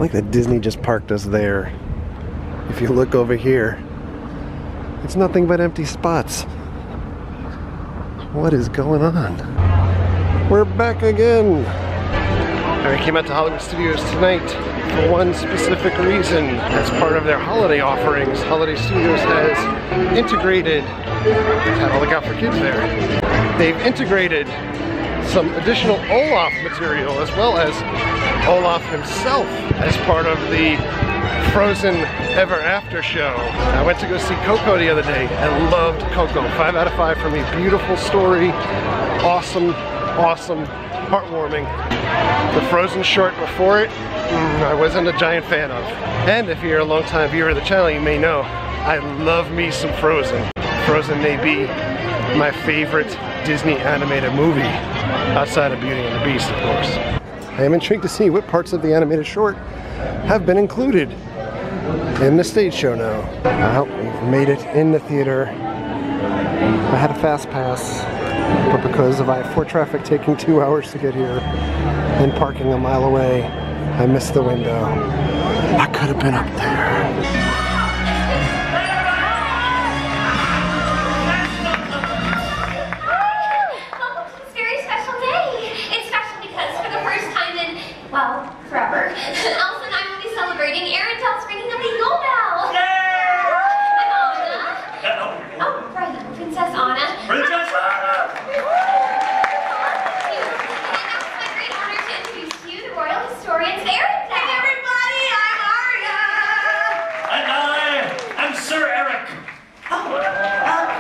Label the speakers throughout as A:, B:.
A: like that Disney just parked us there. If you look over here, it's nothing but empty spots. What is going on? We're back again. And we came out to Hollywood Studios tonight for one specific reason. As part of their holiday offerings, Holiday Studios has integrated, gotta look out for kids there, they've integrated some additional Olaf material as well as Olaf himself as part of the Frozen Ever After show. I went to go see Coco the other day and loved Coco. 5 out of 5 for me. Beautiful story, awesome, awesome, heartwarming. The Frozen short before it, I wasn't a giant fan of. And if you're a long-time viewer of the channel, you may know I love me some Frozen. Frozen may be my favorite Disney animated movie, outside of Beauty and the Beast, of course. I am intrigued to see what parts of the animated short have been included in the stage show now. Well, we've made it in the theater. I had a fast pass, but because of I-4 traffic taking 2 hours to get here and parking a mile away, I missed the window. I could have been up there.
B: Well, forever. Elsa and I will be celebrating Arendelle's ringing of the Yule Bell. Yay! And Anna. Oh, right, Princess Anna.
C: Princess Anna!
B: And now it's my great honor to introduce to you the royal historians Arendelle. Hey everybody, I'm Arya.
C: And I am Sir Eric.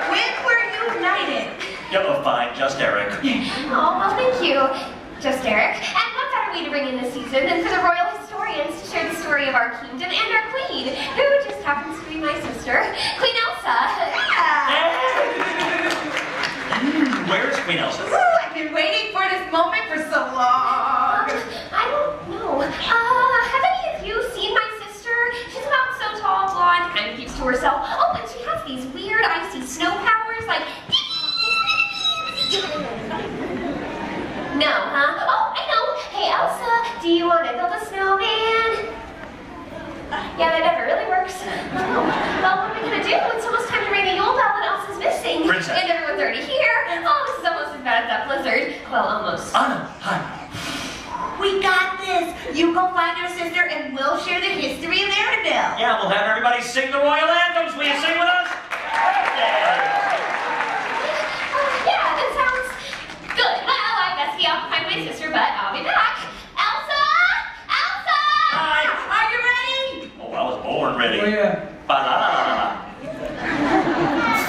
B: When were you knighted?
C: Oh, fine, just Eric.
B: Oh, well, thank you. Just Eric. And what better way to bring in the season than for the royal historians to share the story of our kingdom and our queen, who just happens to be my sister, Queen Elsa.
C: Where's Queen Elsa?
D: I've been waiting for this moment for so long.
B: I don't know. Have any of you seen my sister? She's about so tall, blonde, kind of keeps to herself. Oh, and she has these weird icy snow powers, like... No, huh? Oh, I know. Hey, Elsa, do you want to build a snowman? Yeah, that never really works. Oh, well, what are we going to do? It's almost time to ring the Yule Bell and Elsa's missing.
C: Princess.
B: And everyone's already here. Oh, this is almost as bad as that blizzard. Well, almost.
C: Anna, hi.
D: We got this. You go find your sister and we'll share the history of Arendelle.
C: Yeah, we'll have everybody sing the royal anthems. Will you sing with us?
B: Yeah, that sounds good. Well, I best be off to find my sister, but I'll be back. Elsa! Elsa!
C: Hi.
D: Are you ready?
C: Oh, I was born ready.
E: Oh, yeah.
C: Ba-la-la-la-la.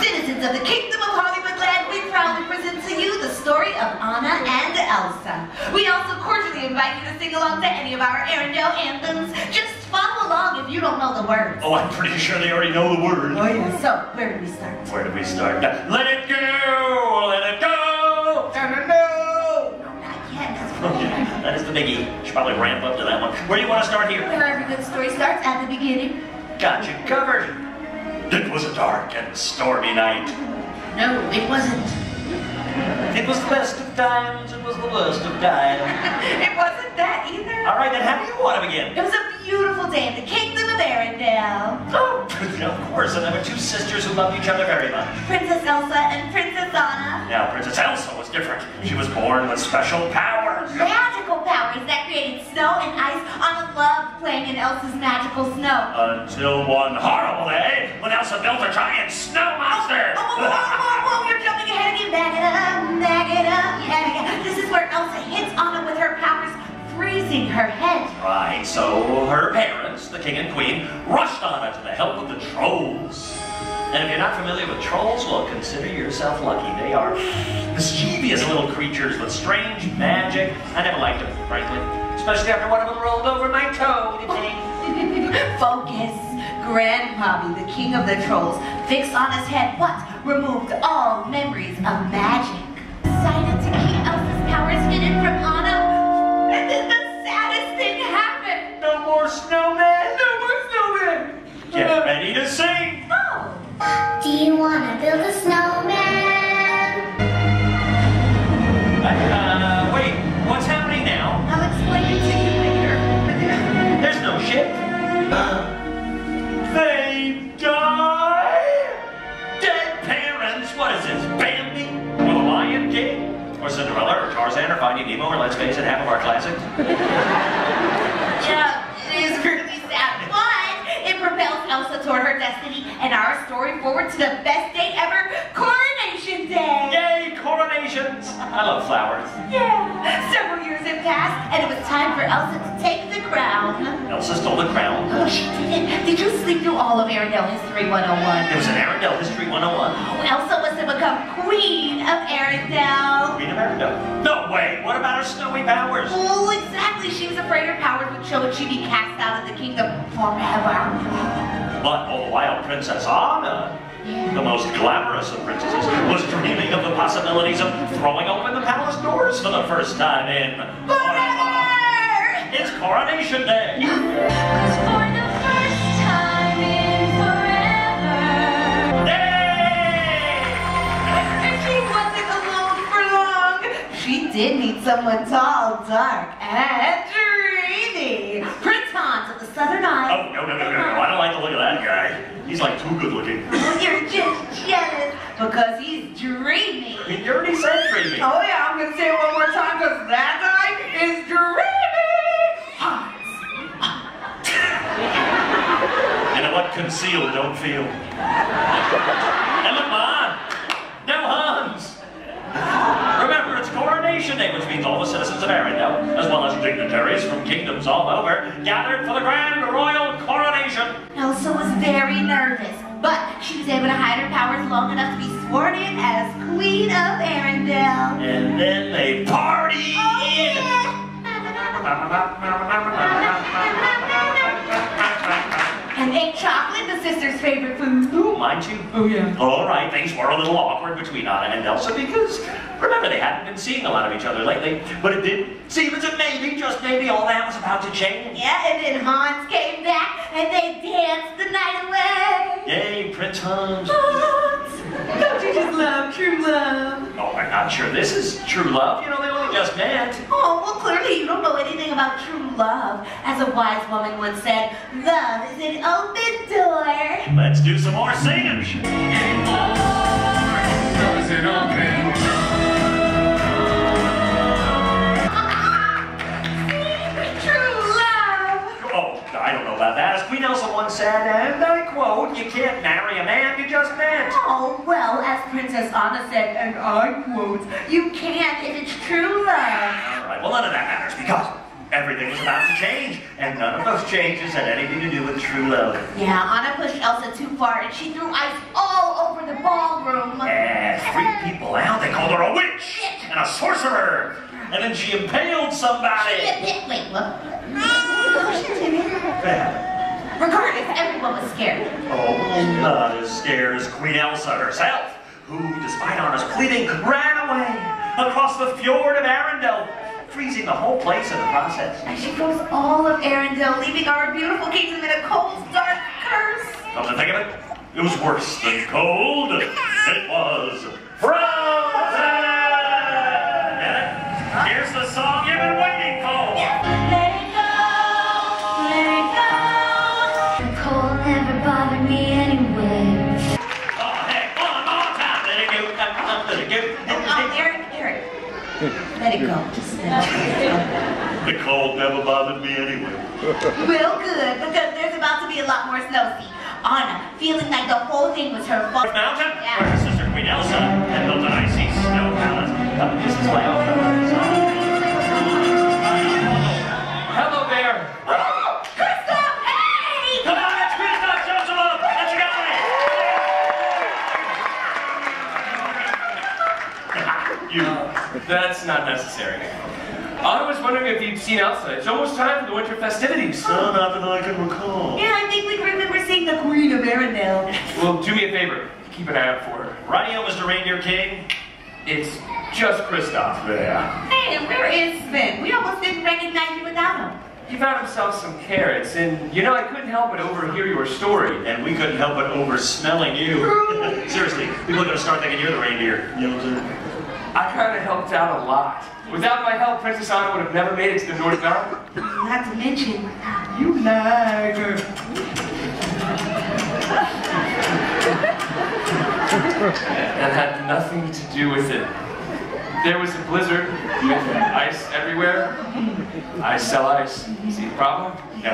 D: Citizens of the Kingdom of Hollywoodland, we proudly present to you the story of Anna and Elsa. We also cordially invite you to sing along to any of our Arendelle anthems. Just follow along if you don't know the words.
C: Oh, I'm pretty sure they already know the words.
D: Oh, yeah. So, where do we start?
C: Where do we start? Let it go! Let it go!
D: No, not yet.
C: Okay, that is the biggie. Should probably ramp up to that one. Where do you want to start here?
D: Where every good story starts, at the beginning.
C: Got you covered. It was a dark and stormy night.
D: No, it wasn't.
C: It was the best of times, it was the worst of times.
D: It wasn't that either.
C: All right, then how do you want to begin?
D: It was a beautiful day in the Kingdom of Arendelle.
C: Oh, of course, and there were two sisters who loved each other very much.
D: Princess Elsa and Princess Anna.
C: Now, Princess Elsa was different. She was born with special powers.
D: Magical powers that created snow and ice. Anna loved playing in Elsa's magical snow.
C: Until one horrible day, when Elsa built a giant snow monster.
D: Whoa, you're jumping ahead again. Back it up, back it up, back it up. This is where Elsa hits Anna with her powers, freezing her head.
C: Right, so her parents, the king and queen, rushed Anna to the help of the trolls. And if you're not familiar with trolls, well, consider yourself lucky. They are mischievous little creatures with strange magic. I never liked them, frankly. Especially after one of them rolled over my toe.
D: Focus. Grandpappy, the king of the trolls, fixed Anna's head, but removed all memories of magic. Decided to keep Elsa's powers hidden from Anna. And then the saddest thing happened.
C: No more snowmen.
D: No more snowman.
C: Get ready to sing.
D: Oh.
F: Do you want to build a snowman?
C: Wait, what's happening now?
D: I'll explain it to you later.
C: There's no ship. They die? Dead parents? What is this, Bambi? Or the Lion King? Or Cinderella, or Tarzan, or Finding Nemo, or let's face it, half of our classics?
D: Yeah, it is really sad, but it propels Elsa toward her destiny and our story forward to the best day ever, Coronation Day!
C: Yay, coronations! I love flowers.
D: Yeah, several years had passed, and it was time for Elsa to take the crown.
C: Elsa stole the crown.
D: Oh, she didn't. Did you sleep through all of Arendelle History 101?
C: It was an Arendelle History 101.
D: Oh, Elsa was to become Queen of Arendelle.
C: Queen of Arendelle? No way! What about her snowy powers?
D: Oh, exactly. She was afraid her powers would show and she'd be cast out of the kingdom forever.
C: But all the while, Princess Anna, the most glamorous of princesses, was dreaming of the possibilities of throwing open the palace doors for the first time in forever! It's Coronation Day!
B: 'Cause for the first time in forever.
C: Yay!
D: And she wasn't alone for long. She did meet someone tall, dark, and dreamy. Prince Hans of the Southern Isles.
C: Oh, no. I don't like the look of that guy. He's like too good looking.
D: You're just jealous because he's dreamy.
C: You already said dreamy.
D: Oh yeah, I'm gonna say it one more time because that guy is dreamy. Hans.
C: You know what? Conceal, don't feel. And look, Mom! No Hans! Remember, it's Coronation Day, which means all the citizens of Arendelle, as well as dignitaries from kingdoms all over, gathered for the grand royal coronation.
D: Elsa was very nervous, but she was able to hide her powers long enough to be sworn in as Queen of Arendelle.
C: And then they party!
D: Oh, yeah. And ate chocolate, the sister's favorite food.
C: Ooh, mine too.
D: Oh, yeah.
C: All right, things were a little awkward between Anna and Elsa because, remember, they hadn't been seeing a lot of each other lately. But it did seem as if maybe, just maybe, all that was about to change.
D: Yeah, and then Hans came back and they danced the night away.
C: Yay, Prince Hans.
D: Hans! Don't you just love true love?
C: Oh, I'm not sure this is true love. You know, they only just met.
D: Oh, well, clearly you don't know anything about true love. As a wise woman once said, love is an open door.
C: Let's do some more singing.
E: Does it open?
D: True love.
C: Oh, I don't know about that. As Queen Elsa once said, and I quote, you can't marry a man you just met.
D: Oh, well, as Princess Anna said, and I quote, you can't if it's true love.
C: All right, well, none of that matters because everything was about to change, and none of those changes had anything to do with true love.
D: Yeah, Anna pushed Elsa too far, and she threw ice all over the ballroom.
C: And freaked people out. They called her a witch and a sorcerer. And then she impaled somebody.
D: Wait, what? Regardless, everyone was scared.
C: Oh, not as scared as Queen Elsa herself, who, despite Anna's pleading, ran away across the fjord of Arendelle, freezing the whole place in the process.
D: And she froze all of Arendelle, leaving our beautiful kingdom in a cold, dark curse.
C: Come to think of it, it was worse than cold. It was frozen! Get it? Here's the song you've been waiting for.
B: Let it go, let it go. The cold never bothered me anyway.
C: Oh, hey, one more time. Let it go, let it go.
D: Eric. Let it go. Just let it
C: The cold never bothered me anyway.
D: go. Well, good, because there's about to be a lot more snow. See, Anna, feeling like the whole thing was her fault.
C: Mountain,
D: Yeah.
C: where her sister Queen Elsa had built an icy snow palace. This is my own.
E: Hello there.
D: Kristoff, hey!
C: Come on, it's Kristoff, show some love. Let's go. You.
E: That's not necessary. I was wondering if you'd seen Elsa. It's almost time for the winter festivities.
C: Not that I can recall.
D: Yeah, I think we can remember seeing the Queen of Arendelle.
E: Well, do me a favor. Keep an eye out for her.
C: Radio, Mr. Reindeer King.
E: It's just Kristoff.
C: Yeah.
D: Hey, and where is Sven? We almost didn't recognize you without him.
E: He found himself some carrots, and you know, I couldn't help but overhear your story.
C: And we couldn't help but over-smelling you. Seriously, people are going to start thinking you're the reindeer. You know what I'm saying?
E: I kind of helped out a lot. Without my help, Princess Anna would have never made it to the North Mountain.
D: Not to mention, you lied.
E: That had nothing to do with it. There was a blizzard with ice everywhere. I sell ice. See the problem?
C: No.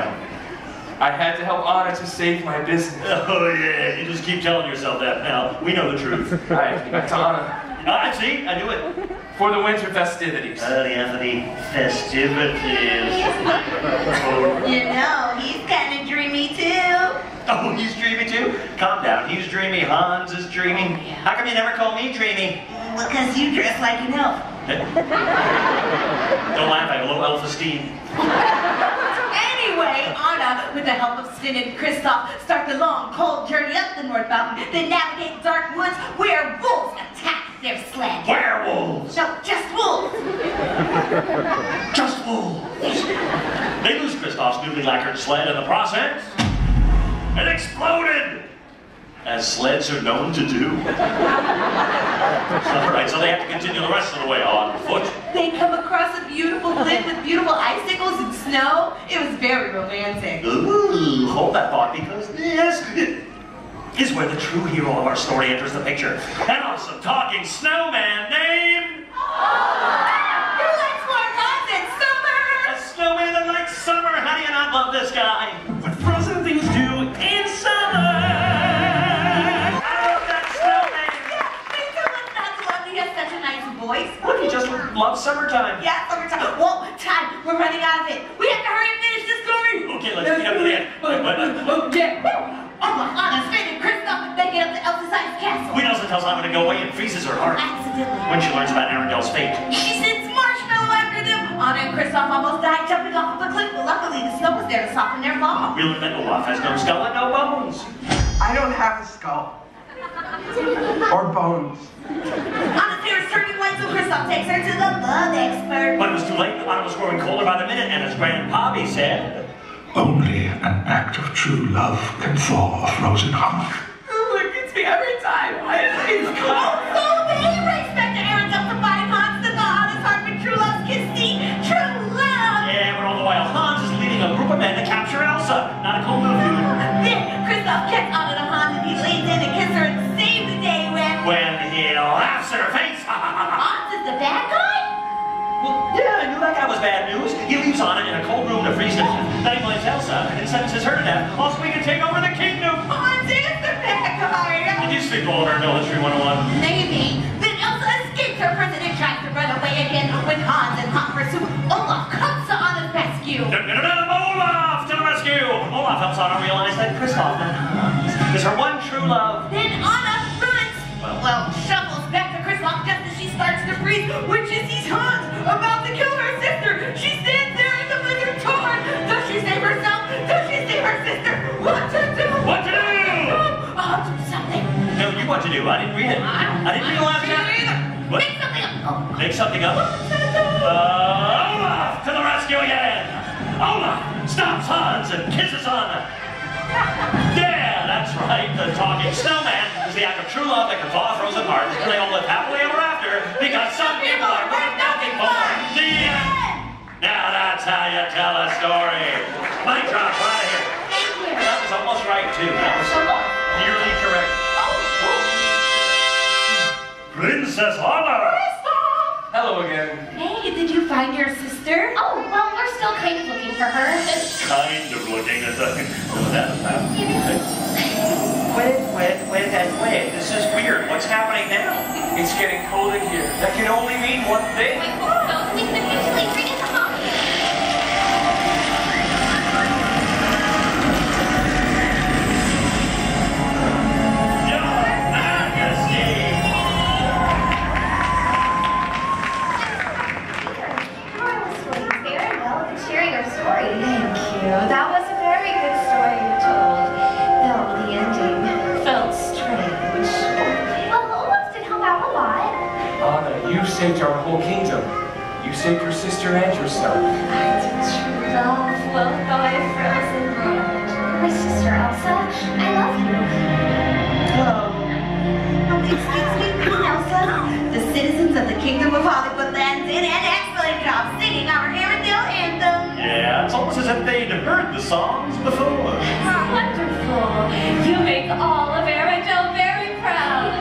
E: I had to help Anna to save my business.
C: Oh yeah, you just keep telling yourself that now. We know the truth.
E: I have to get to Anna
C: See, I knew it.
E: for the winter festivities.
C: The festivities.
D: You know, he's kind of dreamy too.
C: Oh, he's dreamy too? Calm down, he's dreamy. Hans is dreaming. How come you never call me dreamy?
D: Because you dress like an elf.
C: Don't laugh, I have low self-esteem.
D: Anyway, Anna, with the help of Stin and Kristoff, start the long, cold journey up the North Mountain, then navigate dark woods where wolves attack their sled.
C: Werewolves!
D: No, just wolves.
C: Just wolves! They lose Kristoff's newly lacquered sled in the process. It exploded! As sleds are known to do. Alright, so they have to continue the rest of the way on foot.
D: They come across a beautiful glen with beautiful icicles and snow. It was very romantic.
C: Ooh, hold that thought, because this is where the true hero of our story enters the picture. An awesome talking snowman named...
D: Who likes more fun than summer?
C: A snowman that likes summer. How do you not love this guy? What frozen things do in summer.
D: Voice.
C: Look, he just loves summertime.
D: Yeah, summertime. Whoa, time. We're running out of it. We have to hurry and finish the story.
C: Okay, let's get up to the end.
D: Anna, Sven, and Kristoff, they get up to Elsa's ice castle.
C: Queen Elsa tells Anna to go away and freezes her heart.
D: Accidentally.
C: When she learns about Arendelle's fate.
D: She sends marshmallow after them. Anna and Kristoff almost died jumping off of a cliff, but luckily the snow was there to soften their fall.
C: We learn that Olaf has no skull and no bones.
G: I don't have a skull. Or bones.
D: Anna's hair is turning white, so Kristoff takes her to the love expert.
C: But it was too late. Anna was growing colder by the minute, and as Grandpappy said...
H: Only an act of true love can thaw a frozen heart.
G: Look, it's me every time. It's cold.
D: So they race back to Arendelle to find Hans to thaw Anna's heart with true love's kissing. True love!
C: Yeah, but all the while Hans is leading a group of men to capture Elsa. Not a cold move, dude.
D: Then Kristoff gets Anna to Hans and he leans in and kisses her and saves the day
C: When he laughs in her face.
D: Hans is the bad guy?
C: Well, yeah, I knew that guy was bad news. He leaves Anna in a cold room to freeze to death. Then he blames Elsa and sentences her to death. Also, we can take over the kingdom.
D: Hans is the bad guy.
C: Did you sleep all over No History 101?
D: Maybe. Then Elsa escapes her prison and tries to run away again with Hans in hot pursuit. Olaf comes to Anna's rescue.
C: Olaf to the rescue! Olaf helps Anna realize that Kristoff, not Hans, is her one true love.
D: Then Anna runs. Well, shuffles back to Kristoff just as she starts to freeze when she sees Hans about to kill her sister. She stands there in the blizzard torn. Does she save herself? Does she save her sister? What to do?
C: What to do?
D: I'll do something.
C: No, you what to do. I didn't read it. I didn't read the last chapter. What?
D: Make something up. Oh.
C: Make something up? Olaf to the rescue again! Olaf stops Hans and kisses Anna. Yeah, that's right. The talking snowman is the act of true love that can thaw a frozen heart, and they all live happily ever after because some people are worth nothing for. The end. Now that's how you tell a story. Mic drop right here.
D: Thank you.
C: That was almost right too. That was nearly correct. Princess Anna.
E: Hello again.
D: Hey, did you find your sister?
B: Oh, well, we're still kind of looking for her.
C: Kind of looking at the... Wait. This is weird. What's happening now?
E: It's getting cold in here. That can only mean one thing.
B: Wait, those things are usually bring it to home. That was a very good story you told, though the ending felt strange. Well, Olaf did help out a lot.
E: Anna, you saved our whole kingdom. You saved your sister and yourself.
B: I did true love float by a frozen land. My sister Elsa, I love you.
D: Excuse me, Queen Elsa. The citizens of the Kingdom of Hollywood Land did an excellent job singing our Arendelle anthem.
C: Yeah, it's almost as if they'd heard the songs before.
B: Wonderful. You make all of Arendelle very proud.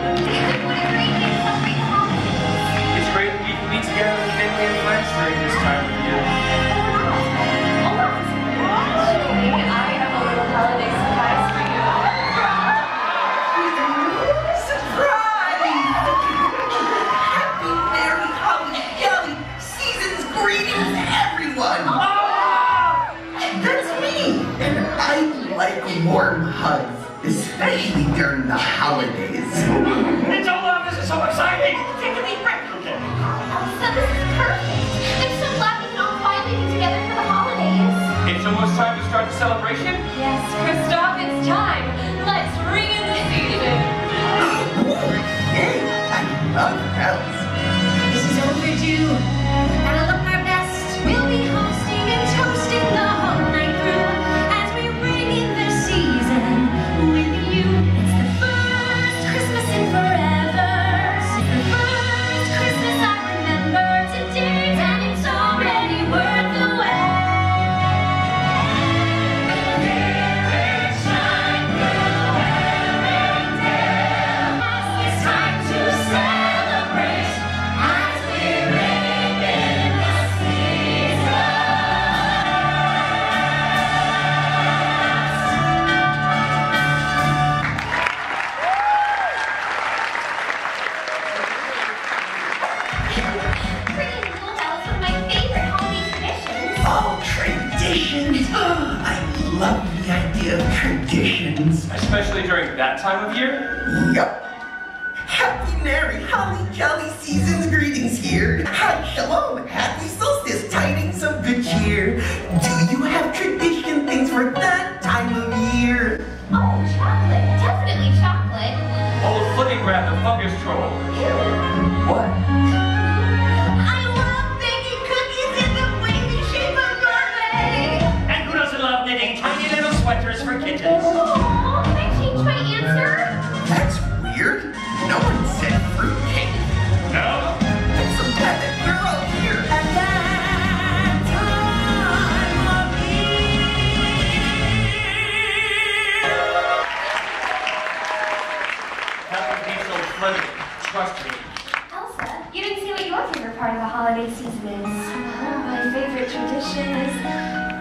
G: like warm hugs, especially during the holidays.
C: It's Olaf, this is so exciting!
B: Take a deep breath.
C: Okay.
B: Elsa, this is perfect. I'm so glad we can all finally be together for the holidays.
E: It's almost time to start the celebration.
B: Yes, Kristoff, it's time. Let's ring in the season.
G: Hey, I love elves.
B: This is overdue. Gotta look our best. We'll be hosting and toasting the whole night through as we ring in the season with you. It's the first Christmas in forever. It's the first Christmas I remember to date, and it's already worth the wait. It's time to celebrate as we're ringing in the season. Ringing little bells are my favorite holiday traditions.
G: Oh, traditions. I love the idea of traditions.
E: Especially during that time of year.
G: Yup. Happy, merry, holly, jolly season's greetings here. Hi, shalom, happy solstice, tidings of good cheer. Do you have tradition things for that time of year?
B: Oh, chocolate. Definitely chocolate.
E: Old flipping grab the fungus troll.
G: What?
B: I love baking cookies in the wavy shape of Norway.
C: And who doesn't love knitting tiny little sweaters for kittens?
B: Oh, can I change my answer?
G: That's weird. No one said fruitcake.
C: No?
G: I'm so glad that we're all here.
B: At that time of
E: Happy be so funny. Trust me.
B: Elsa, you didn't say what your favorite part of the holiday season is. My favorite tradition is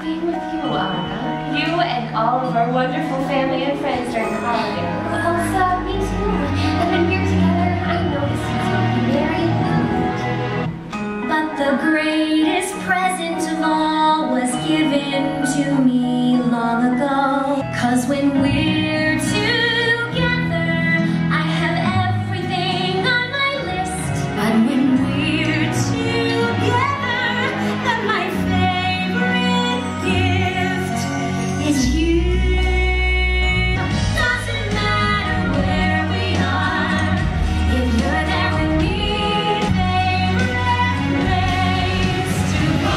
B: being with you, Anna. You and all of our wonderful family and friends during the holidays. Elsa, me too. And when we're together, I know this season will be merry and good. But the greatest present of all was given to me long ago. 'Cause when we're together, I have everything on my list. But when we're together, then my favorite gift is you. Doesn't matter where we are, if you're there with me, favorite place to be.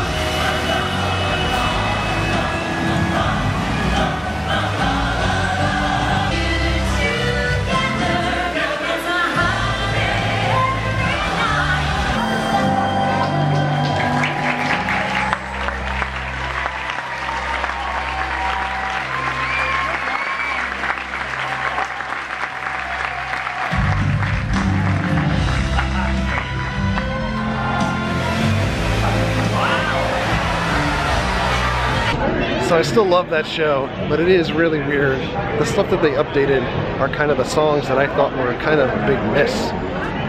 A: So I still love that show, but it is really weird. The stuff that they updated are kind of the songs that I thought were kind of a big miss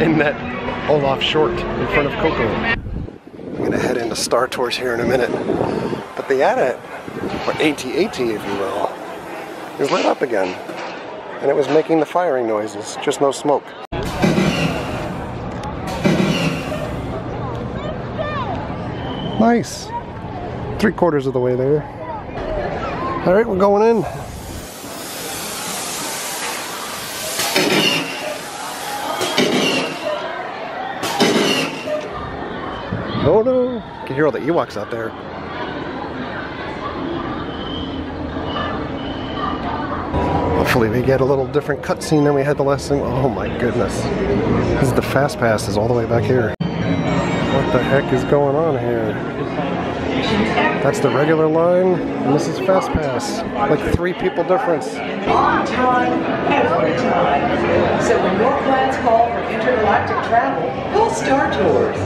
A: in that Olaf short in front of Coco. I'm gonna head into Star Tours here in a minute. But the AT-AT, or AT-AT if you will, is lit up again. And it was making the firing noises, just no smoke. Nice. 3/4 of the way there. All right, we're going in. Oh no, you can hear all the Ewoks out there. Hopefully we get a little different cutscene than we had the last thing. Oh my goodness. This is the fast pass is all the way back here. What the heck is going on here? That's the regular line, and this is fast pass. Like 3 people difference.
I: On time, every time. So when your plans call for intergalactic travel, call Star Tours.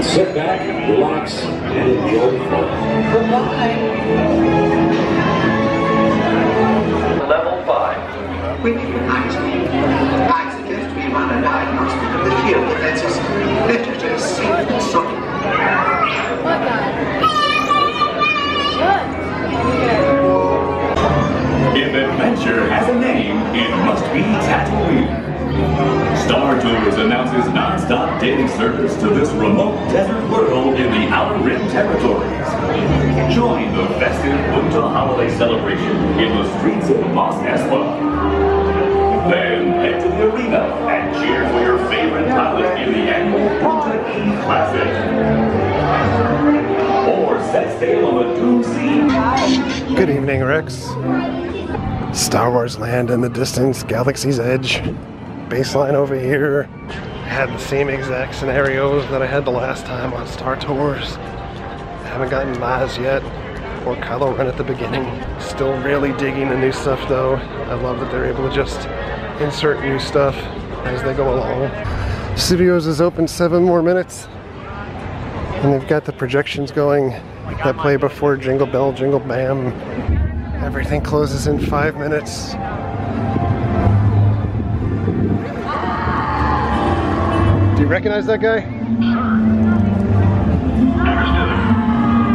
J: Sit back, relax, and enjoy the fun.
I: Goodbye.
E: Level 5.
G: We need an accident. I suggest we run a diagnostic of the field defenses. Literature is safe and solid.
J: In
K: Star Tours announces non-stop daily service to this remote desert world in the Outer Rim territories. Join the festive winter holiday celebration in the streets of Mos Espa. Then head to the arena and cheer for your favorite pilot in the annual Punta E Classic. Or set sail on the Doom Sea.
A: Good evening, Rex. Star Wars land in the distance, Galaxy's Edge. Baseline over here. I had the same exact scenarios that I had the last time on Star Tours. I haven't gotten Maz yet, or Kylo Ren at the beginning. Still really digging the new stuff though. I love that they're able to just insert new stuff as they go along. Studios is open 7 more minutes. And they've got the projections going that play before Jingle Bell, Jingle Bam. Everything closes in 5 minutes. Do you recognize that guy?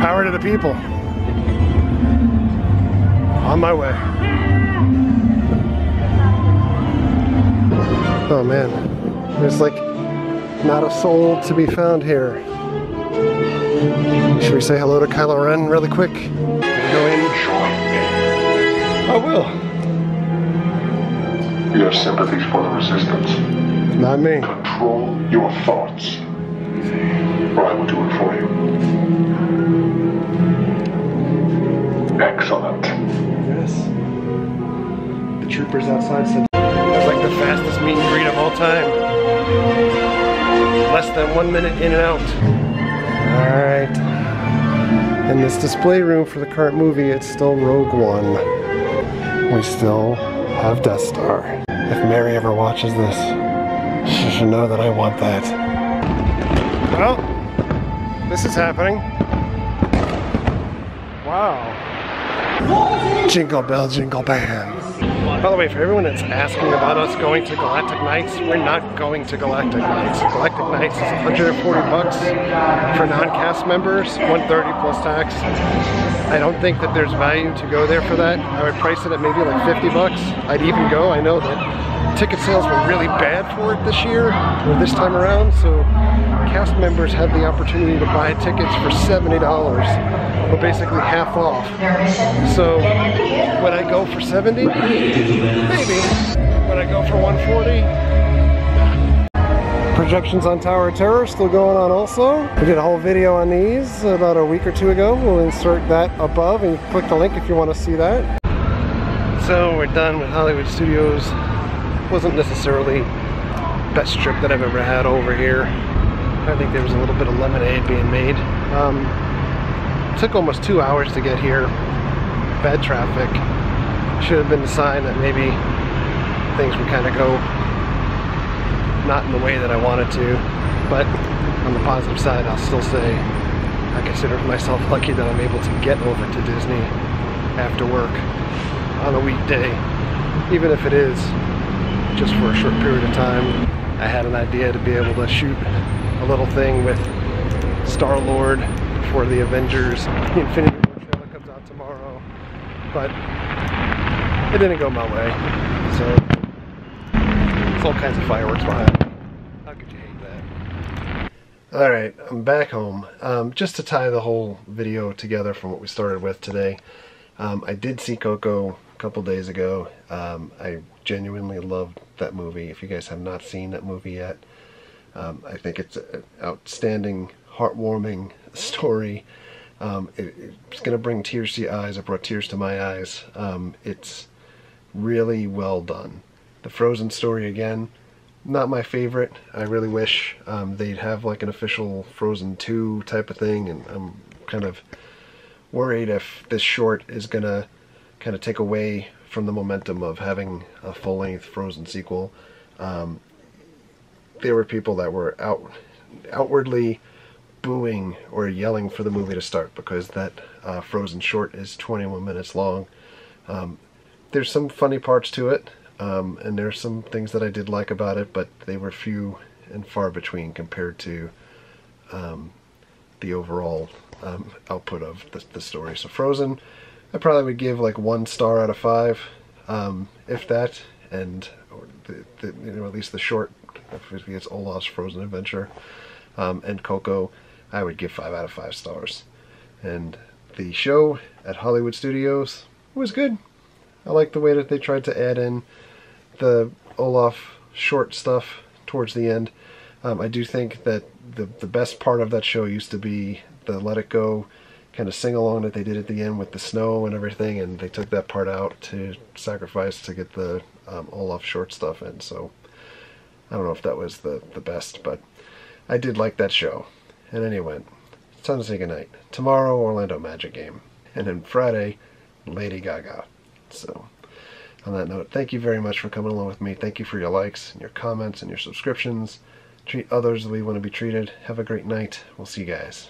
A: Power to the people. On my way. Oh man, there's like not a soul to be found here. Should we say hello to Kylo Ren really quick? Go in. I will.
H: You have sympathies for the Resistance.
A: Not me.
H: Control your thoughts, or I will do it for you. Excellent.
A: Yes. The troopers outside said that's like the fastest meet and greet of all time. Less than 1 minute in and out. Alright. In this display room for the current movie, it's still Rogue One. We still have Death Star. If Mary ever watches this, she should know that I want that. Well, this is happening. Wow. Jingle bell, jingle bam. By the way, for everyone that's asking about us going to Galactic Nights, we're not going to Galactic Nights. Galactic Nights is $140 for non-cast members, $130 plus tax. I don't think that there's value to go there for that. I would price it at maybe like $50. I'd even go. I know that ticket sales were really bad for it this year, or this time around, so cast members have the opportunity to buy tickets for $70, or basically half off. So, would I go for 70? Maybe. Would I go for 140? Projections on Tower of Terror still going on also. We did a whole video on these about a week or 2 ago. We'll insert that above and click the link if you want to see that. So we're done with Hollywood Studios. Wasn't necessarily best trip that I've ever had over here. I think there was a little bit of lemonade being made. It took almost 2 hours to get here. Bad traffic. Should have been a sign that maybe things would kind of go not in the way that I wanted to, but on the positive side, I'll still say I consider myself lucky that I'm able to get over to Disney after work on a weekday, even if it is just for a short period of time. I had an idea to be able to shoot a little thing with Star-Lord for the Avengers. The Infinity War trailer comes out tomorrow, but it didn't go my way, so it's all kinds of fireworks behind me. How could you hate that? Alright, I'm back home. Just to tie the whole video together from what we started with today, I did see Coco a couple days ago. I genuinely loved that movie. If you guys have not seen that movie yet, I think it's an outstanding, heartwarming story. It's going to bring tears to your eyes. It brought tears to my eyes. It's really well done. The Frozen story, again, not my favorite. I really wish they'd have like an official Frozen 2 type of thing, and I'm kind of worried if this short is going to kind of take away from the momentum of having a full-length Frozen sequel. There were people that were outwardly booing or yelling for the movie to start because that Frozen short is 21 minutes long. There's some funny parts to it, and there's some things that I did like about it, but they were few and far between compared to the overall output of the story. So Frozen, I probably would give like 1 star out of 5, if that, and you know, at least the short if it gets Olaf's Frozen Adventure, and Coco, I would give 5 out of 5 stars. And the show at Hollywood Studios was good. I like the way that they tried to add in the Olaf short stuff towards the end. I do think that the best part of that show used to be the Let It Go kind of sing-along that they did at the end with the snow and everything, and they took that part out to sacrifice to get the Olaf short stuff in. So I don't know if that was the best, but I did like that show. And then he went, it's time to say goodnight. Tomorrow, Orlando Magic game. And then Friday, Lady Gaga. So on that note, thank you very much for coming along with me. Thank you for your likes and your comments and your subscriptions. Treat others the way you want to be treated. Have a great night. We'll see you guys.